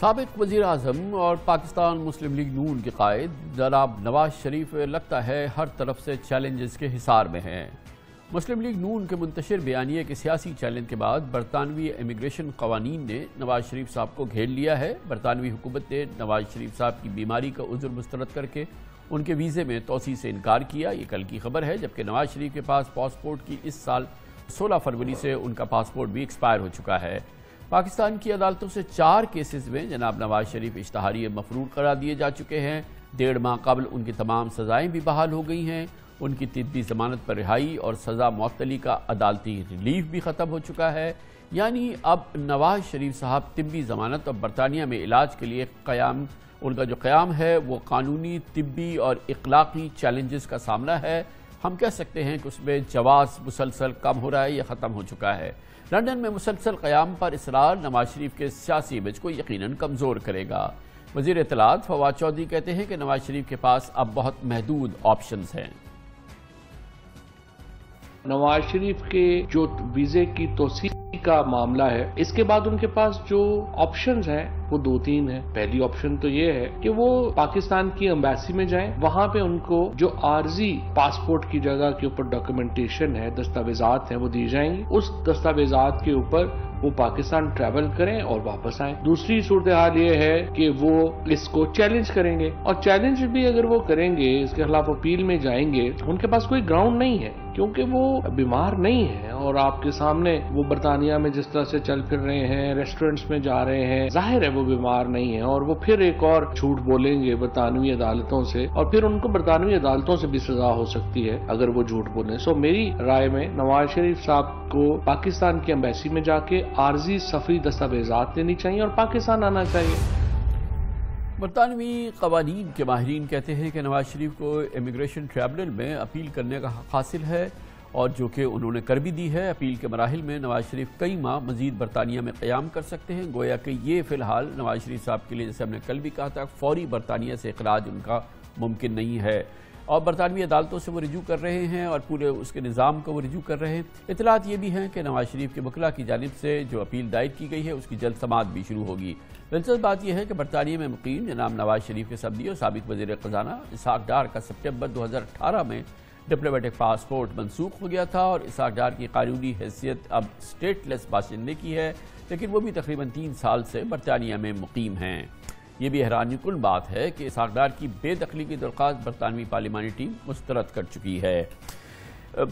سابق وزیر اعظم اور پاکستان مسلم لیگ نون کے قائد جناب نواز شریف لگتا ہے ہر طرف سے چیلنجز کے حصار میں ہیں۔ مسلم لیگ نون کے منتشر بیانیے کے سیاسی چیلنج کے بعد برطانوی امیگریشن قوانین نے نواز شریف صاحب کو گھیر لیا ہے۔ برطانوی حکومت نے نواز شریف صاحب کی بیماری کا عذر مسترد کر کے ان کے ویزے میں توسیع سے انکار کیا۔ یہ کل کی خبر ہے، جبکہ نواز شریف کے پاس پاسپورٹ کی اس سال 16 فروری سے ان کا پاسپورٹ بھی ایکسپائر ہو چکا ہے۔ پاکستان کی عدالتوں سے 4 کیسز میں جناب نواز شریف اشتہاری مفرور قرار دیے جا چکے ہیں۔ 1.5 ماہ قبل ان کی تمام سزائیں بھی بحال ہو گئی ہیں۔ ان کی طبی ضمانت پر رہائی اور سزا معطلی کا عدالتی ریلیف بھی ختم ہو چکا ہے۔ یعنی اب نواز شریف صاحب طبی ضمانت اور برطانیہ میں علاج کے لیے ان کا جو قیام ہے وہ قانونی، طبی اور اخلاقی چیلنجز کا سامنا ہے۔ ہم کہہ سکتے ہیں کہ اس میں جواز مسلسل کم ہو رہا ہے یا ختم ہو چکا ہے۔ لندن میں مسلسل قیام پر اصرار نواز شریف کے سیاسی امیج کو یقیناً کمزور کرے گا۔ وزیر اطلاعات فواد چودھری کہتے ہیں کہ نواز شریف کے پاس اب بہت محدود آپشنز ہیں۔ نواز شریف کے جو ویزے کی توسیع کا معاملہ ہے، اس کے بعد ان کے پاس جو آپشنز ہیں وہ 2-3 ہیں۔ پہلی آپشن تو یہ ہے کہ وہ پاکستان کی ایمبیسی میں جائیں، وہاں پہ ان کو جو عارضی پاسپورٹ کی جگہ کے اوپر ڈاکیومنٹیشن ہے، دستاویزات ہیں، وہ دی جائیں گی۔ اس دستاویزات کے اوپر وہ پاکستان ٹریول کریں اور واپس آئیں۔ دوسری صورتحال یہ ہے کہ وہ اس کو چیلنج کریں گے، اور چیلنج بھی اگر وہ کریں گے، اس کے خلاف اپیل میں جائیں گے، ان کے پاس کوئی گراؤنڈ نہیں ہے کیونکہ وہ بیمار نہیں ہے، اور آپ کے سامنے وہ برطانیہ میں جس طرح سے چل پھر رہے ہیں، ریسٹورنٹس میں جا رہے ہیں، ظاہر ہے وہ بیمار نہیں ہے، اور وہ پھر ایک اور جھوٹ بولیں گے برطانوی عدالتوں سے، اور پھر ان کو برطانوی عدالتوں سے بھی سزا ہو سکتی ہے اگر وہ جھوٹ بولیں۔ سو میری رائے میں نواز شریف صاحب کو پاکستان کی ایمبیسی میں جا کے عارضی سفری دستاویزات لینی چاہیے اور پاکستان آنا چاہیے۔ برطانوی قوانین کے ماہرین کہتے ہیں کہ نواز شریف کو امیگریشن ٹریبونل میں اپیل کرنے کا حق حاصل ہے، اور جو کہ انہوں نے کر بھی دی ہے۔ اپیل کے مراحل میں نواز شریف کئی ماہ مزید برطانیہ میں قیام کر سکتے ہیں۔ گویا کہ یہ فی الحال نواز شریف صاحب کے لیے، جیسے ہم نے کل بھی کہا تھا، فوری برطانیہ سے اخراج ان کا ممکن نہیں ہے، اور برطانوی عدالتوں سے وہ رجوع کر رہے ہیں اور پورے اس کے نظام کو وہ رجوع کر رہے ہیں۔ اطلاعات یہ بھی ہیں کہ نواز شریف کے وکلاء کی جانب سے جو اپیل دائر کی گئی ہے اس کی جلد سماعت بھی شروع ہوگی۔ دلچسپ بات یہ ہے کہ برطانیہ میں مقیم جناب نواز شریف کے سبزی اور سابق وزیر خزانہ اسحاق ڈار کا سپٹمبر 2018 میں ڈپلومیٹک پاسپورٹ منسوخ ہو گیا تھا، اور اسحاق ڈار کی قانونی حیثیت اب اسٹیٹ لیس باشندے کی ہے، لیکن وہ بھی تقریباً 3 سال سے برطانیہ میں مقیم ہیں۔ یہ بھی حیرانی کن بات ہے کہ اسحاق ڈار کی بے دخلی کی درخواست برطانوی پارلیمانی ٹیم مسترد کر چکی ہے۔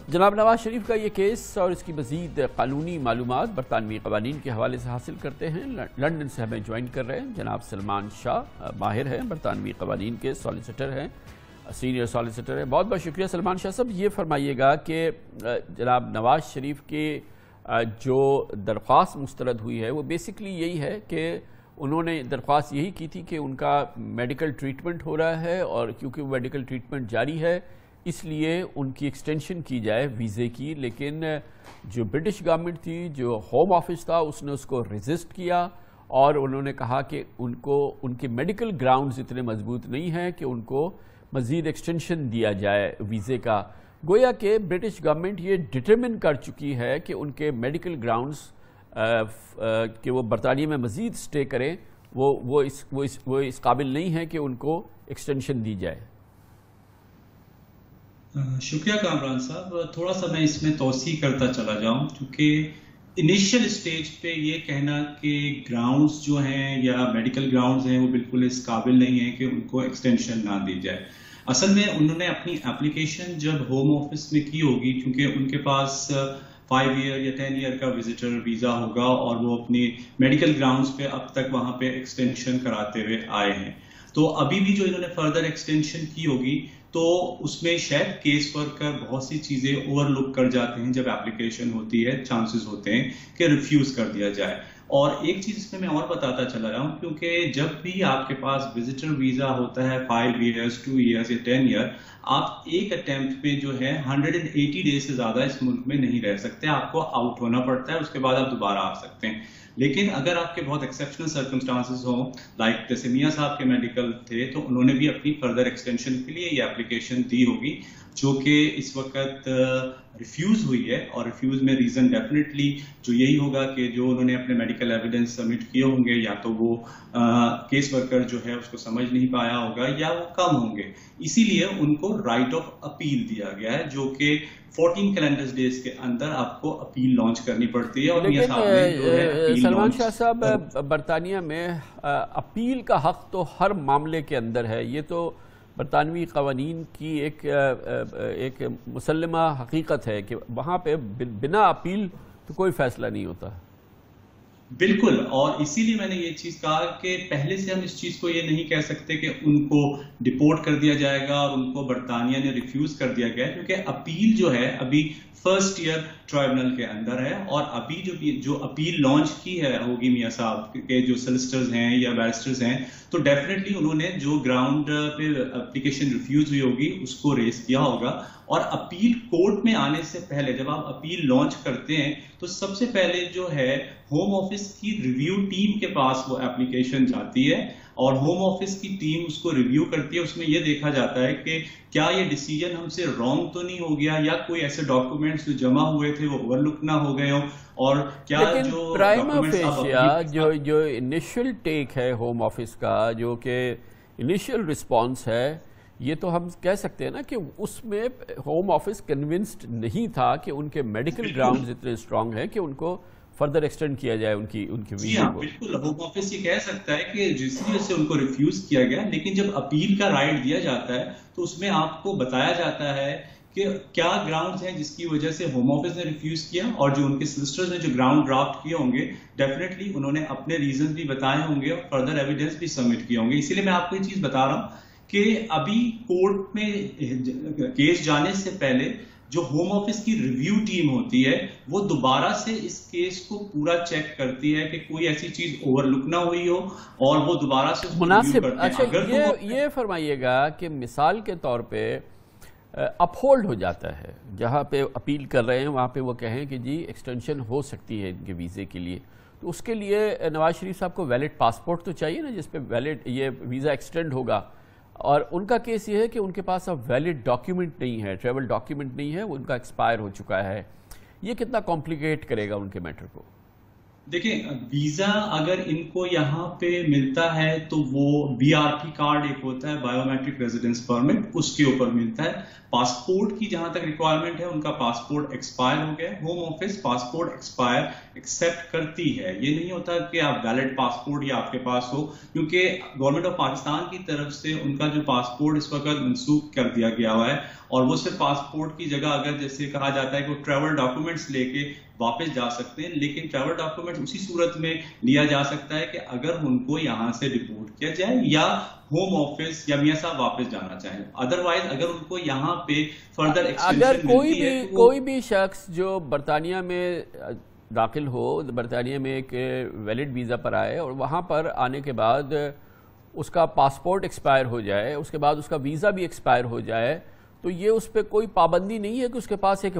جناب نواز شریف کا یہ کیس اور اس کی مزید قانونی معلومات برطانوی قوانین کے حوالے سے حاصل کرتے ہیں۔ لندن سے ہمیں جوائن کر رہے ہیں جناب سلمان شاہ، ماہر ہیں، برطانوی قوانین کے سالیسیٹر ہیں، سینئر سالیسیٹر ہیں۔ بہت بہت شکریہ سلمان شاہ صاحب۔ یہ فرمائیے گا کہ جناب نواز شریف کے جو درخواست مسترد ہوئی ہے وہ بیسکلی یہی ہے کہ انہوں نے درخواست یہی کی تھی کہ ان کا میڈیکل ٹریٹمنٹ ہو رہا ہے، اور کیونکہ وہ میڈیکل ٹریٹمنٹ جاری ہے اس لیے ان کی ایکسٹینشن کی جائے ویزے کی، لیکن جو برٹش گورنمنٹ تھی، جو ہوم آفس تھا، اس نے اس کو ریزسٹ کیا، اور انہوں نے کہا کہ ان کے میڈیکل گراؤنڈز اتنے مضبوط نہیں ہیں کہ ان کو مزید ایکسٹینشن دیا جائے ویزے کا۔ گویا کہ برٹش گورنمنٹ یہ ڈٹرمن کر چکی ہے کہ ان کے میڈیکل گراؤنڈز کہ وہ برطانیہ میں مزید سٹے کریں، وہ اس قابل نہیں ہے کہ ان کو ایکسٹینشن دی جائے۔ شکریہ کامران صاحب۔ تھوڑا سا میں اس میں توسیع کرتا چلا جاؤں، کیونکہ انیشیل اسٹیج پہ یہ کہنا کہ گراؤنڈز جو ہیں یا میڈیکل گراؤنڈز ہیں وہ بالکل اس قابل نہیں ہیں کہ ان کو ایکسٹینشن نہ دی جائے۔ اصل میں انہوں نے اپنی اپلیکیشن جب ہوم آفس میں کی ہوگی، کیونکہ ان کے پاس 5 ایئر یا 10 ایئر کا وزٹر ویزا ہوگا، اور وہ اپنی میڈیکل گراؤنڈز پہ اب تک وہاں پہ ایکسٹینشن کراتے ہوئے آئے ہیں، تو ابھی بھی جو انہوں نے فردر ایکسٹینشن کی ہوگی تو اس میں شاید کیس ورکر بہت سی چیزیں اوور لک کر جاتے ہیں جب اپلیکیشن ہوتی ہے، چانسز ہوتے ہیں کہ ریفیوز کر دیا جائے۔ اور ایک چیز اس میں اور بتاتا چلا رہا ہوں، کیونکہ جب بھی آپ کے پاس وزٹر ویزا ہوتا ہے 5 ایئرز 2 ایئرز یا 10 ایئر، آپ ایک اٹیمپٹ میں جو ہے 180 ڈیز سے زیادہ اس ملک میں نہیں رہ سکتے، آپ کو آؤٹ ہونا پڑتا ہے، اس کے بعد آپ دوبارہ آ سکتے ہیں۔ لیکن اگر آپ کے بہت ایکسیپشنل سرکمسٹانسز ہوں، لائک جیسے میاں صاحب کے میڈیکل تھے، تو انہوں نے بھی اپنی فردر ایکسٹینشن کے لیے یہ اپلیکیشن دی ہوگی، جو کہ اس وقت ریفیوز ہوئی ہے. اور ریفیوز میں ریزن ڈیفینیٹلی جو یہی ہوگا کہ جو انہوں نے اپنے میڈیکل ایویڈنس سبمٹ کیے ہوں گے یا تو وہ کیس ورکر جو ہے اس کو سمجھ نہیں پایا ہوگا یا وہ کم ہوں گے. اسی لیے ان کو رائٹ آف اپیل دیا گیا ہے جو کہ 14 کیلنڈر ڈیز کے اندر آپ کو اپیل لانچ کرنی پڑتی ہے. لیکن سلمان شاہ صاحب، برطانیہ میں اپیل کا حق تو ہر معاملے کے اندر ہے. یہ تو برطانوی قوانین کی ایک مسلمہ حقیقت ہے کہ وہاں پہ بنا اپیل تو کوئی فیصلہ نہیں ہوتا. بالکل، اور اسی لیے میں نے یہ چیز کہا کہ پہلے سے ہم اس چیز کو یہ نہیں کہہ سکتے کہ ان کو ڈپورٹ کر دیا جائے گا اور ان کو برطانیہ نے ریفیوز کر دیا گیا ہے، کیونکہ اپیل جو ہے ابھی فرسٹ ایئر ٹرائبونل کے اندر ہے. اور ابھی جو اپیل لانچ کی ہے ہوگی میاں صاحب کے جو سولسٹرز ہیں یا بیرسٹرز ہیں، تو ڈیفینیٹلی انہوں نے جو گراؤنڈ پہ اپلیکیشن ریفیوز ہوئی ہوگی اس کو ریز کیا ہوگا. اور اپیل کورٹ میں آنے سے پہلے جب آپ اپیل لانچ کرتے ہیں تو سب سے پہلے جو ہے ہوم آفس کی ریویو ٹیم کے پاس وہ اپلیکیشن جاتی ہے اور ہوم آفس کی ٹیم اس کو ریویو کرتی ہے. اس میں یہ دیکھا جاتا ہے کہ کیا یہ ڈیسیجن ہم سے رانگ تو نہیں ہو گیا یا کوئی ایسے ڈاکومنٹس جو جمع ہوئے تھے وہ اوور لک نہ ہو گئے ہوں. اور کیا جو پرائما فیشیا جو انیشل ٹیک ہے ہوم آفس کا، جو کہ انیشل رسپانس ہے، یہ تو ہم کہہ سکتے ہیں نا کہ اس میں ہوم آفس کنونسڈ نہیں تھا کہ ان کے میڈیکل گراؤنڈز اتنے اسٹرانگ ہیں کہ ان کو فردر ایکسٹینڈ کیا جائے ان کی ویزا کو. بالکل، ہوم آفس یہ کہہ سکتا ہے کہ جس وجہ سے ان کو ریفیوز کیا گیا. لیکن جب اپیل کا رائٹ دیا جاتا ہے تو اس میں آپ کو بتایا جاتا ہے کہ کیا گراؤنڈز ہیں جس کی وجہ سے ہوم آفس نے ریفیوز کیا، اور جو ان کے سلسٹرز نے جو گراؤنڈ ڈرافٹ کیے ہوں گے ڈیفینیٹلی انہوں نے اپنے ریزن بھی بتائے ہوں گے اور فردر ایویڈنس بھی سبمٹ کیے ہوں گے. اسی لیے میں آپ کو یہ چیز بتا رہا ہوں کہ ابھی کورٹ میں کیس جانے سے پہلے جو ہوم آفس کی ریویو ٹیم ہوتی ہے وہ دوبارہ سے اس کیس کو پورا چیک کرتی ہے کہ کوئی ایسی چیز اوور لک نہ ہوئی ہو اور وہ دوبارہ سے مناسب. اچھا، یہ فرمائیے گا کہ مثال کے طور پہ اپ ہولڈ ہو جاتا ہے، جہاں پہ اپیل کر رہے ہیں وہاں پہ وہ کہیں کہ جی ایکسٹینشن ہو سکتی ہے ان کے ویزے کے لیے، تو اس کے لیے نواز شریف صاحب کو ویلڈ پاسپورٹ تو چاہیے نا جس پہ ویلڈ یہ ویزا ایکسٹینڈ ہوگا. اور ان کا کیس یہ ہے کہ ان کے پاس اب ویلڈ ڈاکیومنٹ نہیں ہے، ٹریول ڈاکیومنٹ نہیں ہے، وہ ان کا ایکسپائر ہو چکا ہے. یہ کتنا کمپلیکیٹ کرے گا ان کے میٹر کو؟ دیکھیں، ویزا اگر ان کو یہاں پہ ملتا ہے تو وہ BRP کارڈ ایک ہوتا ہے، بایو میٹرک ریزیڈنس پرمٹ، اس کے اوپر ملتا ہے. پاسپورٹ کی جہاں تک ریکوائرمنٹ ہے ان کا پاسپورٹ ایکسپائر ہو گیا. Home office passport expire accept کرتی ہے. یہ نہیں ہوتا کہ آپ ویلڈ پاسپورٹ یا آپ کے پاس ہو، کیونکہ گورنمنٹ آف پاکستان کی طرف سے ان کا جو پاسپورٹ اس وقت منسوخ کر دیا گیا ہوا ہے اور وہ صرف پاسپورٹ کی جگہ اگر جیسے کہا جاتا ہے کہ وہ ٹریول ڈاکومنٹس لے کے واپس جا سکتے ہیں، لیکن ٹریول ڈاکومنٹ اسی صورت میں لیا جا سکتا ہے کہ اگر ان کو یہاں سے ڈپورٹ کیا جائے یا ہوم آفس یا میاں صاحب واپس جانا چاہیں. ادروائز اگر ان کو یہاں پہ فردر ایکسٹینشن ملتی ہے، کوئی بھی شخص جو برطانیہ میں داخل ہو، برطانیہ میں ایک ویلڈ ویزا پر آئے اور وہاں پر آنے کے بعد اس کا پاسپورٹ ایکسپائر ہو جائے، اس کے بعد اس کا ویزا بھی ایکسپائر ہو جائے، تو یہ اس پہ کوئی پابندی نہیں ہے کہ اس کے پاس ایک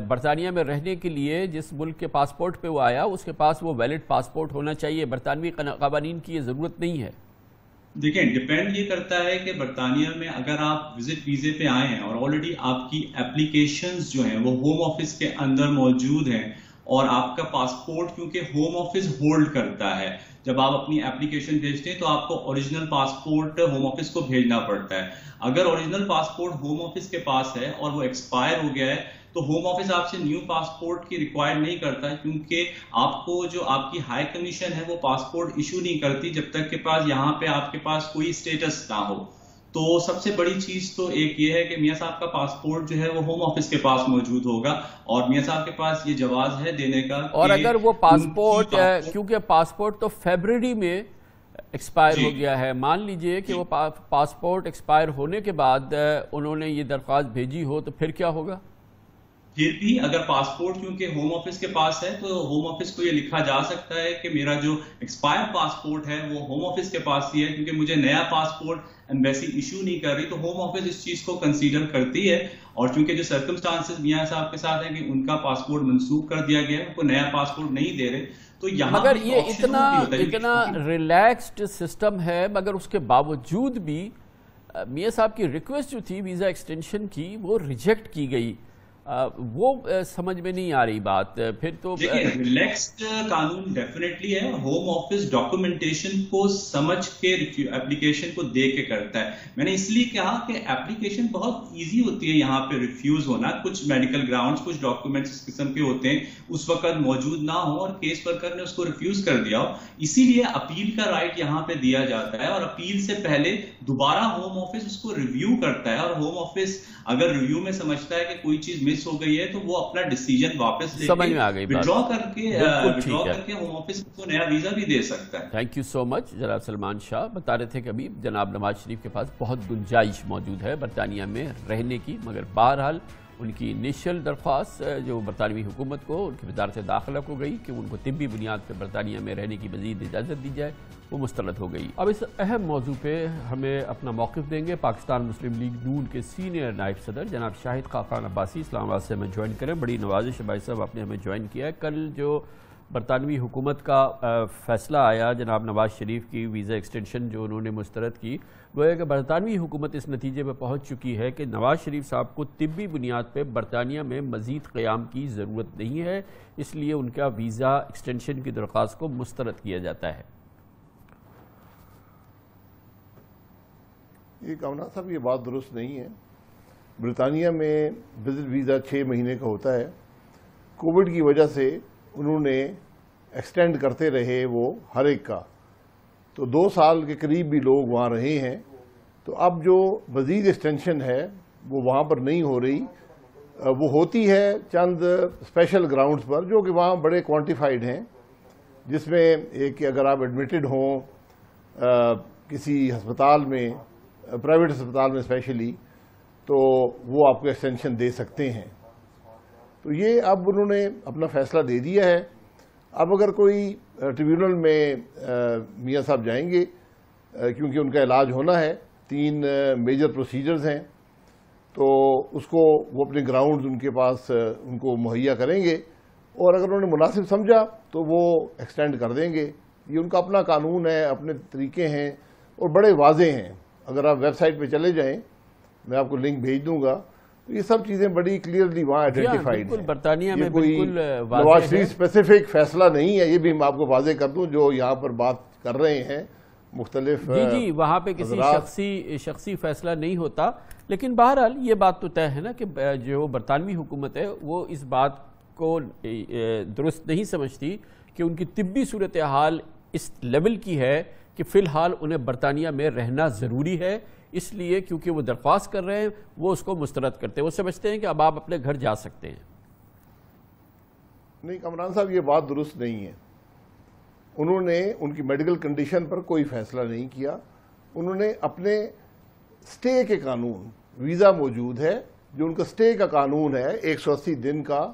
برطانیہ میں رہنے کے لیے جس ملک کے پاسپورٹ پہ وہ آیا اس کے پاس وہ ویلڈ پاسپورٹ ہونا چاہیے. برطانوی قوانین کی یہ ضرورت نہیں ہے. دیکھیں، ڈیپینڈ یہ کرتا ہے کہ برطانیہ میں اگر آپ وزٹ ویزے پہ آئے ہیں اور آلریڈی آپ کی اپلیکیشنز جو ہیں وہ ہوم آفس کے اندر موجود ہیں اور آپ کا پاسپورٹ کیونکہ ہوم آفس ہولڈ کرتا ہے، جب آپ اپنی اپلیکیشن بھیجتے ہیں تو آپ کو اوریجنل پاسپورٹ ہوم آفس کو بھیجنا پڑتا ہے. اگر اوریجنل پاسپورٹ ہوم آفس کے پاس ہے اور وہ ایکسپائر ہو گیا ہے تو ہوم آفس آپ سے نیو پاسپورٹ کی ریکوائر نہیں کرتا، کیونکہ آپ کو جو آپ کی ہائی کمیشن ہے وہ پاسپورٹ ایشو نہیں کرتی جب تک کہ پاس یہاں پہ آپ کے پاس کوئی اسٹیٹس نہ ہو. تو سب سے بڑی چیز تو ایک یہ ہے کہ میاں صاحب کا پاسپورٹ جو ہے وہ ہوم آفس کے پاس موجود ہوگا اور میاں صاحب کے پاس یہ جواز ہے دینے کا. اور اگر وہ پاسپورٹ کیونکہ پاسپورٹ تو فیبرری میں ایکسپائر ہو گیا ہے، مان لیجئے کہ وہ پاسپورٹ ایکسپائر ہونے کے بعد انہوں نے یہ درخواست بھیجی ہو تو پھر کیا ہوگا؟ پھر بھی اگر پاسپورٹ کیونکہ ہوم آفس کے پاس ہے تو ہوم آفس کو یہ لکھا جا سکتا ہے کہ میرا جو ایکسپائر پاسپورٹ ہے وہ ہوم آفس کے پاس ہی ہے، کیونکہ مجھے نیا پاسپورٹ ایمبیسی ایشو نہیں کر رہی، تو ہوم آفس اس چیز کو کنسیڈر کرتی ہے. اور چونکہ جو سرکمسٹانسز میاں صاحب کے ساتھ ہیں کہ ان کا پاسپورٹ منسوخ کر دیا گیا ہے، ان کو نیا پاسپورٹ نہیں دے رہے، تو یہاں مگر یہ اتنا ریلیکسڈ سسٹم ہے، مگر اس کے باوجود بھی میاں صاحب کی ریکویسٹ جو تھی ویزا ایکسٹینشن کی وہ ریجیکٹ کی گئی، وہ سمجھ میں نہیں آ رہی بات. پھر تو ریلیکسڈ قانون ڈیفینیٹلی ہے. ہوم آفس ڈاکومنٹیشن کو سمجھ کے اپلیکیشن کو دے کے کرتا ہے. میں نے اس لیے کہا کہ اپلیکیشن بہت ایزی ہوتی ہے یہاں پہ ریفیوز ہونا. کچھ میڈیکل گراؤنڈز، کچھ ڈاکومنٹس اس قسم کے ہوتے ہیں اس وقت موجود نہ ہو اور کیس ورکر نے اس کو ریفیوز کر دیا ہو. اسی لیے اپیل کا رائٹ یہاں پہ دیا جاتا ہے، اور اپیل سے پہلے دوبارہ ہوم آفس اس کو ریویو کرتا ہے، اور ہوم آفس اگر ریویو میں سمجھتا ہے کہ کوئی چیز مس ہو گئی ہے تو وہ اپنا ڈیسیجن واپس لے کے وڈرا کر کے ہوم آفس کو نیا ویزا بھی دے سکتا ہے. تھینک یو سو مچ. جناب سلمان شاہ بتا رہے تھے کہ ابھی جناب نواز شریف کے پاس بہت گنجائش موجود ہے برطانیہ میں رہنے کی، مگر بہرحال ان کی انیشل درخواست جو برطانوی حکومت کو، ان کی وزارت داخلہ کو گئی کہ ان کو طبی بنیاد پر برطانیہ میں رہنے کی مزید اجازت دی جائے، وہ مسترد ہو گئی. اب اس اہم موضوع پہ ہمیں اپنا موقف دیں گے پاکستان مسلم لیگ نون کے سینئر نائب صدر جناب شاہد خاقان عباسی. اسلام آباد سے ہمیں جوائن کریں. بڑی نوازش ہے بھائی صاحب، آپ نے ہمیں جوائن کیا ہے. کل جو برطانوی حکومت کا فیصلہ آیا جناب نواز شریف کی ویزا ایکسٹینشن جو انہوں نے مسترد کی، گویا کہ برطانوی حکومت اس نتیجے پہ پہنچ چکی ہے کہ نواز شریف صاحب کو طبی بنیاد پہ برطانیہ میں مزید قیام کی ضرورت نہیں ہے، اس لیے ان کا ویزا ایکسٹینشن کی درخواست کو مسترد کیا جاتا ہے. یہ کامران صاحب یہ بات درست نہیں ہے. برطانیہ میں وزٹ ویزا 6 مہینے کا ہوتا ہے. کووڈ کی وجہ سے انہوں نے ایکسٹینڈ کرتے رہے وہ ہر ایک کا، تو 2 سال کے قریب بھی لوگ وہاں رہے ہیں. تو اب جو مزید ایکسٹینشن ہے وہ وہاں پر نہیں ہو رہی، وہ ہوتی ہے چند اسپیشل گراؤنڈز پر جو کہ وہاں بڑے کوانٹیفائڈ ہیں، جس میں ایک کہ اگر آپ ایڈمیٹڈ ہوں کسی ہسپتال میں، پرائیویٹ ہسپتال میں اسپیشلی، تو وہ آپ کو ایکسٹینشن دے سکتے ہیں. تو یہ اب انہوں نے اپنا فیصلہ دے دیا ہے. اب اگر کوئی ٹریبیونل میں میاں صاحب جائیں گے کیونکہ ان کا علاج ہونا ہے، 3 میجر پروسیجرز ہیں، تو اس کو وہ اپنے گراؤنڈز ان کے پاس ان کو مہیا کریں گے، اور اگر انہوں نے مناسب سمجھا تو وہ ایکسٹینڈ کر دیں گے. یہ ان کا اپنا قانون ہے، اپنے طریقے ہیں اور بڑے واضح ہیں. اگر آپ ویب سائٹ پہ چلے جائیں، میں آپ کو لنک بھیج دوں گا، تو یہ سب چیزیں بڑی کلیئرلی وہاں آئیڈینٹیفائڈ ہیں. برطانیہ میں کوئی نواز شریف اسپیسیفک فیصلہ نہیں ہے، یہ بھی میں آپ کو واضح کر دوں جو یہاں پر بات کر رہے ہیں مختلف. جی وہاں پہ کسی شخصی فیصلہ نہیں ہوتا. لیکن بہرحال یہ بات تو طے ہے نا کہ جو برطانوی حکومت ہے وہ اس بات کو درست نہیں سمجھتی کہ ان کی طبی صورتحال اس لیول کی ہے کہ فی الحال انہیں برطانیہ میں رہنا ضروری ہے، اس لیے کیونکہ وہ درخواست کر رہے ہیں وہ اس کو مسترد کرتے ہیں. وہ سمجھتے ہیں کہ اب آپ اپنے گھر جا سکتے ہیں. نہیں کامران صاحب، یہ بات درست نہیں ہے. انہوں نے ان کی میڈیکل کنڈیشن پر کوئی فیصلہ نہیں کیا. انہوں نے اپنے سٹے کے قانون، ویزا موجود ہے جو ان کا سٹے کا قانون ہے 180 دن کا،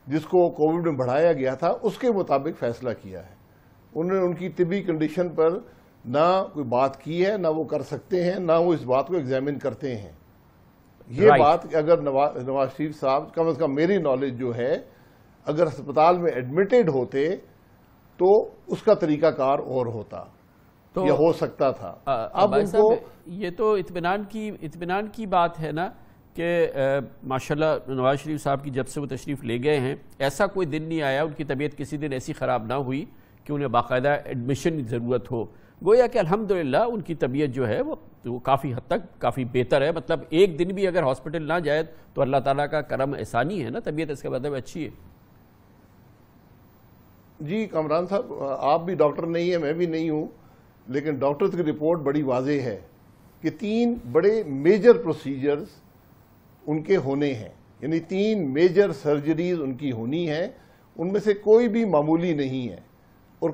جس کو کووڈ میں بڑھایا گیا تھا، اس کے مطابق فیصلہ کیا ہے. انہوں نے ان کی طبی کنڈیشن پر نہ کوئی بات کی ہے، نہ وہ کر سکتے ہیں، نہ وہ اس بات کو ایگزامن کرتے ہیں. یہ بات اگر نواز شریف صاحب کم از کم میری نالج جو ہے، اگر ہسپتال میں ایڈمیٹڈ ہوتے تو اس کا طریقہ کار اور ہوتا یا ہو سکتا تھا. اب ان کو یہ تو اطمینان کی بات ہے نا کہ ماشاءاللہ نواز شریف صاحب کی جب سے وہ تشریف لے گئے ہیں ایسا کوئی دن نہیں آیا ان کی طبیعت کسی دن ایسی خراب نہ ہوئی کہ انہیں باقاعدہ ایڈمیشن کی ضرورت ہو. گویا کہ الحمدللہ ان کی طبیعت جو ہے وہ کافی حد تک کافی بہتر ہے. مطلب ایک دن بھی اگر ہاسپٹل نہ جائے تو اللہ تعالیٰ کا کرم احسانی ہے نا، طبیعت اس کے مطلب اچھی ہے. جی کامران صاحب، آپ بھی ڈاکٹر نہیں ہیں، میں بھی نہیں ہوں، لیکن ڈاکٹرز کی رپورٹ بڑی واضح ہے کہ 3 بڑے میجر پروسیجرز ان کے ہونے ہیں، یعنی 3 میجر سرجریز ان کی ہونی ہیں. ان میں سے کوئی بھی معمولی نہیں ہے اور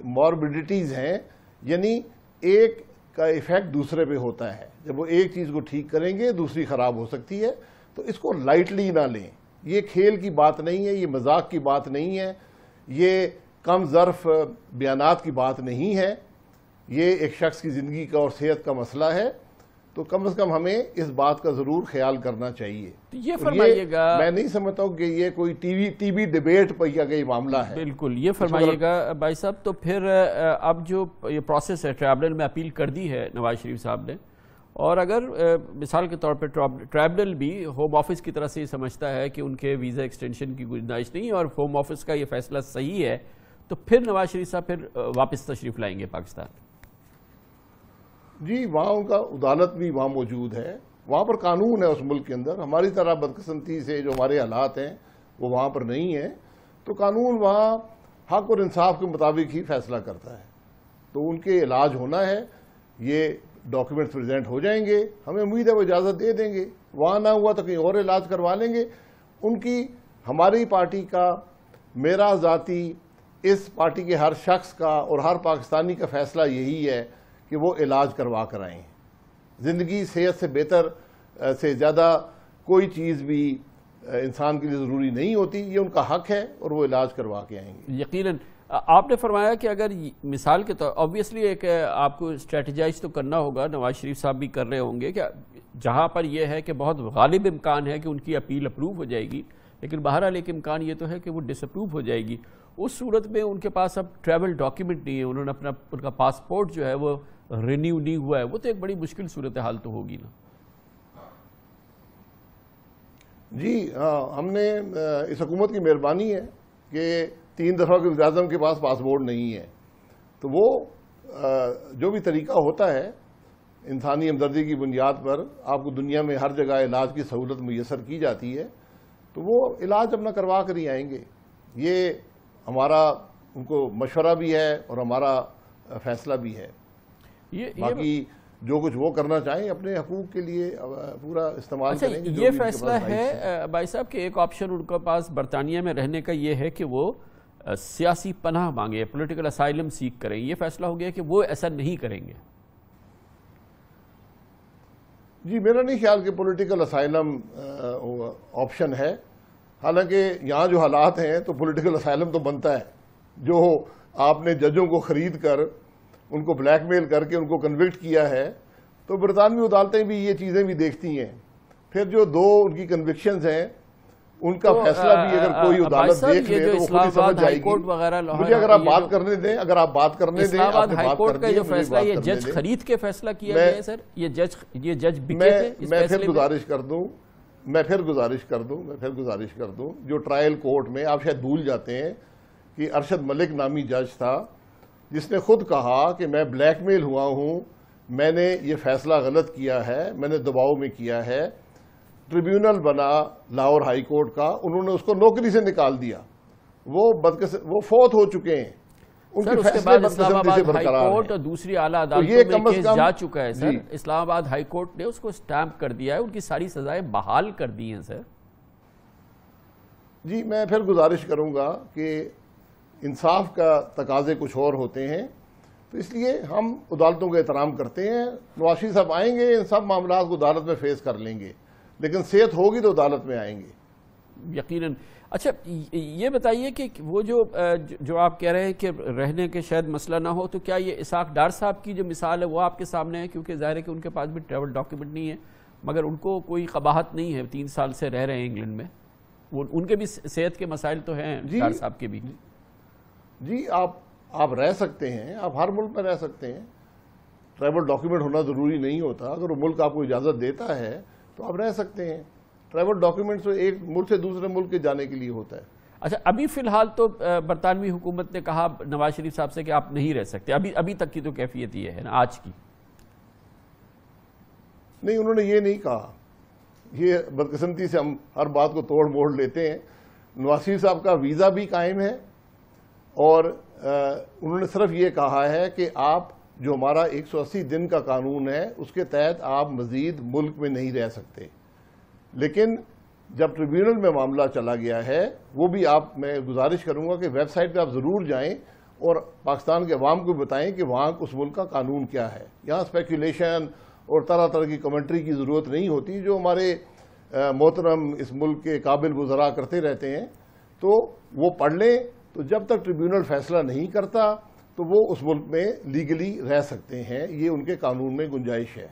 ماربیڈیٹیز ہیں، یعنی ایک کا ایفیکٹ دوسرے پہ ہوتا ہے. جب وہ ایک چیز کو ٹھیک کریں گے دوسری خراب ہو سکتی ہے. تو اس کو لائٹلی نہ لیں. یہ کھیل کی بات نہیں ہے، یہ مذاق کی بات نہیں ہے، یہ کم ظرف بیانات کی بات نہیں ہے. یہ ایک شخص کی زندگی کا اور صحت کا مسئلہ ہے. تو کم از کم ہمیں اس بات کا ضرور خیال کرنا چاہیے. یہ فرمائیے گا, میں نہیں سمجھتا ہوں کہ یہ کوئی ٹی وی ڈیبیٹ پر کیا گیا معاملہ ہے. بالکل یہ فرمائیے گا بھائی صاحب, تو پھر اب جو یہ پروسیس ہے, ٹریبونل میں اپیل کر دی ہے نواز شریف صاحب نے, اور اگر مثال کے طور پہ ٹریبونل بھی ہوم آفس کی طرح سے یہ سمجھتا ہے کہ ان کے ویزا ایکسٹینشن کی گنجائش نہیں ہے اور ہوم آفس کا یہ فیصلہ صحیح ہے, تو پھر نواز شریف صاحب پھر واپس تشریف لائیں گے پاکستان؟ جی وہاں ان کا عدالت بھی وہاں موجود ہے, وہاں پر قانون ہے اس ملک کے اندر. ہماری طرح بدقسمتی سے جو ہمارے حالات ہیں وہ وہاں پر نہیں ہیں, تو قانون وہاں حق اور انصاف کے مطابق ہی فیصلہ کرتا ہے. تو ان کے علاج ہونا ہے, یہ ڈاکیومنٹس پریزنٹ ہو جائیں گے, ہمیں امید ہے وہ اجازت دے دیں گے. وہاں نہ ہوا تو کہیں اور علاج کروا لیں گے. ان کی, ہماری پارٹی کا, میرا ذاتی, اس پارٹی کے ہر شخص کا اور ہر پاکستانی کا فیصلہ یہی ہے کہ وہ علاج کروا کر آئیں. زندگی صحت سے بہتر سے زیادہ کوئی چیز بھی انسان کے لیے ضروری نہیں ہوتی, یہ ان کا حق ہے اور وہ علاج کروا کے آئیں گے. یقیناً آپ نے فرمایا کہ اگر مثال کے طور آبویسلی ایک آپ کو اسٹریٹجائز تو کرنا ہوگا, نواز شریف صاحب بھی کر رہے ہوں گے, کہ جہاں پر یہ ہے کہ بہت غالب امکان ہے کہ ان کی اپیل اپروو ہو جائے گی, لیکن بہرحال ایک امکان یہ تو ہے کہ وہ ڈس اپروو ہو جائے گی. اس صورت میں ان کے پاس اب ٹریول ڈاکیومنٹ نہیں ہے, انہوں نے ان کا پاسپورٹ جو ہے وہ رینیو نہیں ہوا ہے, وہ تو ایک بڑی مشکل صورتحال تو ہوگی نا. جی ہم نے, اس حکومت کی مہربانی ہے کہ 3 دفعہ کے وزیراعظم کے پاس پاسپورٹ نہیں ہے, تو وہ جو بھی طریقہ ہوتا ہے انسانی ہمدردی کی بنیاد پر آپ کو دنیا میں ہر جگہ علاج کی سہولت میسر کی جاتی ہے, تو وہ علاج اپنا کروا کر ہی آئیں گے. یہ ہمارا ان کو مشورہ بھی ہے اور ہمارا فیصلہ بھی ہے. باقی جو کچھ وہ کرنا چاہیں اپنے حقوق کے لیے پورا استعمال کریں گے. یہ فیصلہ ہے بھائی صاحب کہ ایک آپشن ان کے پاس برطانیہ میں رہنے کا یہ ہے کہ وہ سیاسی پناہ مانگے, پولیٹیکل اسائلم سیک کریں. یہ فیصلہ ہو گیا کہ وہ ایسا نہیں کریں گے. جی میرا نہیں خیال کہ پولیٹیکل اسائلم آپشن ہے, حالانکہ یہاں جو حالات ہیں تو پولیٹیکل اسائلم تو بنتا ہے. جو آپ نے ججوں کو خرید کر ان کو بلیک میل کر کے ان کو کنوکٹ کیا ہے, تو برطانوی عدالتیں بھی یہ چیزیں بھی دیکھتی ہیں. پھر جو 2 ان کی کنوکشنز ہیں ان کا فیصلہ بھی اگر کوئی عدالت دیکھ لے تو وہ خود ہی سمجھ جائے گی. مجھے اگر آپ بات کرنے دیں, اسلام آباد ہائی کورٹ کا جو فیصلہ یہ جج خرید کے فیصلہ کیا گیا ہے سر, یہ جج بکے تھے. میں پھر گزارش کر دوں جو ٹرائل کورٹ میں, آپ شاید بھول جاتے ہیں کہ ارشد ملک نامی جج تھا جس نے خود کہا کہ میں بلیک میل ہوا ہوں, میں نے یہ فیصلہ غلط کیا ہے, میں نے دباؤ میں کیا ہے. ٹریبیونل بنا لاہور ہائی کورٹ کا, انہوں نے اس کو نوکری سے نکال دیا. وہ فوت ہو چکے ہیں, ان کے فیصلے اسلام آباد ہائی کورٹ اور دوسری اعلیٰ عدالتوں میں کیس جا چکا ہے سر. اسلام آباد ہائی کورٹ نے اس کو سٹیمپ کر دیا ہے, ان کی ساری سزائیں بحال کر دی ہیں سر. جی میں پھر گزارش کروں گا کہ انصاف کا تقاضے کچھ اور ہوتے ہیں, تو اس لیے ہم عدالتوں کا احترام کرتے ہیں. نواز شریف صاحب آئیں گے, ان سب معاملات کو عدالت میں فیس کر لیں گے, لیکن صحت ہوگی تو عدالت میں آئیں گے یقیناً. اچھا یہ بتائیے کہ وہ جو آپ کہہ رہے ہیں کہ رہنے کے شاید مسئلہ نہ ہو, تو کیا یہ اسحاق ڈار صاحب کی جو مثال ہے وہ آپ کے سامنے ہے؟ کیونکہ ظاہر ہے کہ ان کے پاس بھی ٹریول ڈاکیومنٹ نہیں ہے, مگر ان کو کوئی قباحت نہیں ہے, 3 سال سے رہ رہے ہیں انگلینڈ میں. ان کے بھی صحت کے مسائل تو ہیں ڈار صاحب کے بھی. جی آپ رہ سکتے ہیں, آپ ہر ملک میں رہ سکتے ہیں. ٹریول ڈاکیومنٹ ہونا ضروری نہیں ہوتا. اگر وہ ملک آپ کو اجازت دیتا ہے تو آپ رہ سکتے ہیں. ٹریول ڈاکیومنٹ تو ایک ملک سے دوسرے ملک کے جانے کے لیے ہوتا ہے. اچھا ابھی فی الحال تو برطانوی حکومت نے کہا نواز شریف صاحب سے کہ آپ نہیں رہ سکتے, ابھی تک کی تو کیفیت یہ ہے نا آج کی. نہیں, انہوں نے یہ نہیں کہا. یہ بدقسمتی سے ہم ہر بات کو توڑ موڑ لیتے ہیں. نواز شریف صاحب کا ویزا بھی قائم ہے, اور انہوں نے صرف یہ کہا ہے کہ آپ جو ہمارا 180 دن کا قانون ہے اس کے تحت آپ مزید ملک میں نہیں رہ سکتے. لیکن جب ٹریبیونل میں معاملہ چلا گیا ہے, وہ بھی میں گزارش کروں گا کہ ویب سائٹ پہ آپ ضرور جائیں اور پاکستان کے عوام کو بتائیں کہ وہاں اس ملک کا قانون کیا ہے. یہاں اسپیکولیشن اور طرح طرح کی کمنٹری کی ضرورت نہیں ہوتی جو ہمارے محترم اس ملک کے قابل وزراء کرتے رہتے ہیں. تو وہ پڑھ لیں, تو جب تک ٹریبیونل فیصلہ نہیں کرتا تو وہ اس ملک میں لیگلی رہ سکتے ہیں, یہ ان کے قانون میں گنجائش ہے.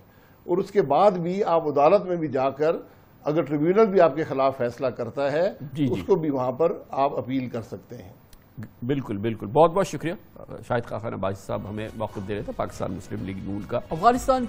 اور اس کے بعد بھی آپ عدالت میں بھی جا کر اگر ٹریبیونل بھی آپ کے خلاف فیصلہ کرتا ہے اس کو بھی وہاں پر آپ اپیل کر سکتے ہیں. بالکل بالکل. بہت بہت شکریہ شاہد خاقان عباسی صاحب ہمیں موقف دے رہے تھے پاکستان مسلم لیگ نون کا. افغانستان